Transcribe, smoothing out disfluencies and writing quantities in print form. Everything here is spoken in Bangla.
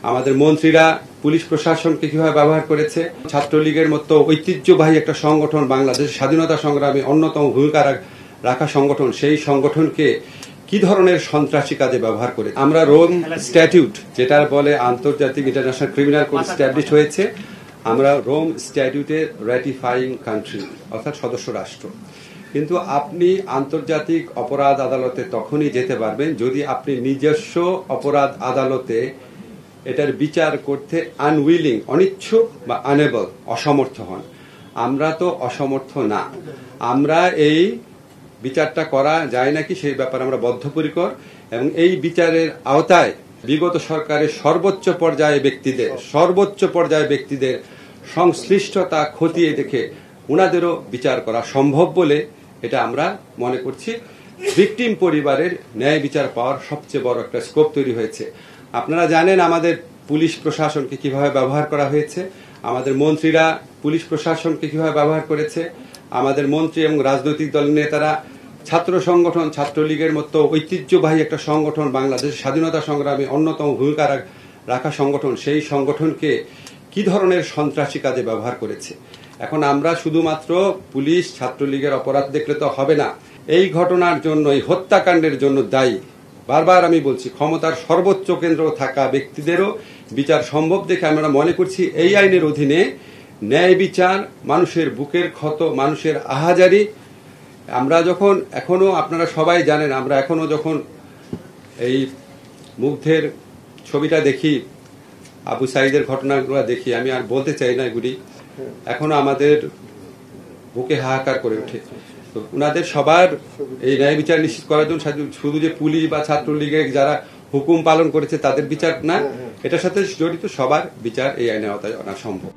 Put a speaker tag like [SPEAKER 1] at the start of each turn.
[SPEAKER 1] আমাদের মন্ত্রীরা পুলিশ প্রশাসনকে কিভাবে ব্যবহার করেছে, ছাত্রলীগের মতো ঐতিহ্যবাহী একটা সংগঠন, বাংলাদেশের স্বাধীনতা সংগ্রামে অন্যতম ভূমিকা রাখা সংগঠন, সেই সংগঠনকে কি ধরনের সন্ত্রাসী কাজে ব্যবহার করে। আমরা রোম স্ট্যাটিউট, যেটা বলে আন্তর্জাতিক ইন্টারন্যাশনাল ক্রিমিনাল কোড এস্টাবলিশ হয়েছে, আমরা রোম স্ট্যাটিউটের রেটিফাইং কান্ট্রি, অর্থাৎ সদস্য রাষ্ট্র। কিন্তু আপনি আন্তর্জাতিক অপরাধ আদালতে তখনই যেতে পারবেন যদি আপনি নিজস্ব অপরাধ আদালতে এটার বিচার করতে আনউইলিং, অনিচ্ছুক বা আনএবল, অসমর্থ হন। আমরা তো অসমর্থ না। আমরা এই বিচারটা করা যায় নাকি সেই ব্যাপারে আমরা বদ্ধপরিকর, এবং এই বিচারের আওতায় বিগত সরকারের সর্বোচ্চ পর্যায়ে ব্যক্তিদের সংশ্লিষ্টতা খতিয়ে দেখে উনাদেরও বিচার করা সম্ভব বলে এটা আমরা মনে করছি। ভিকটিম পরিবারের ন্যায় বিচার পাওয়ার সবচেয়ে বড় একটা স্কোপ তৈরি হয়েছে। আপনারা জানেন আমাদের পুলিশ প্রশাসনকে কিভাবে ব্যবহার করা হয়েছে, আমাদের মন্ত্রীরা পুলিশ প্রশাসনকে কিভাবে ব্যবহার করেছে, আমাদের মন্ত্রী এবং রাজনৈতিক দলের নেতারা ছাত্র সংগঠন, ছাত্রলীগের মতো ঐতিহ্যবাহী একটা সংগঠন, বাংলাদেশের স্বাধীনতা সংগ্রামে অন্যতম ভূমিকা রাখা সংগঠন, সেই সংগঠনকে কি ধরনের সন্ত্রাসী কাজে ব্যবহার করেছে। এখন আমরা শুধুমাত্র পুলিশ ছাত্রলীগের অপরাধ দেখলে তো হবে না। এই ঘটনার জন্য, এই হত্যাকাণ্ডের জন্য দায়ী, বারবার আমি বলছি, ক্ষমতার সর্বোচ্চ কেন্দ্র থাকা ব্যক্তিদেরও বিচার সম্ভব দেখে আমরা মনে করছি এই আইনের অধীনে ন্যায় বিচার, মানুষের বুকের ক্ষত, মানুষের আহাজারি। আমরা যখন এখনো, আপনারা সবাই জানেন, আমরা এখনো যখন এই মুগ্ধের ছবিটা দেখি, আবু সাইদের ঘটনাগুলো দেখি, আমি আর বলতে চাই না এগুলি, এখনো আমাদের বুকে হাহাকার করে ওঠে। তো উনাদের সবার এই ন্যায় বিচার নিশ্চিত করার জন্য শুধু যে পুলিশ বা ছাত্রলীগের যারা হুকুম পালন করেছে তাদের বিচার না, এটার সাথে জড়িত সবার বিচার এই আইনের আওতায় আনা সম্ভব।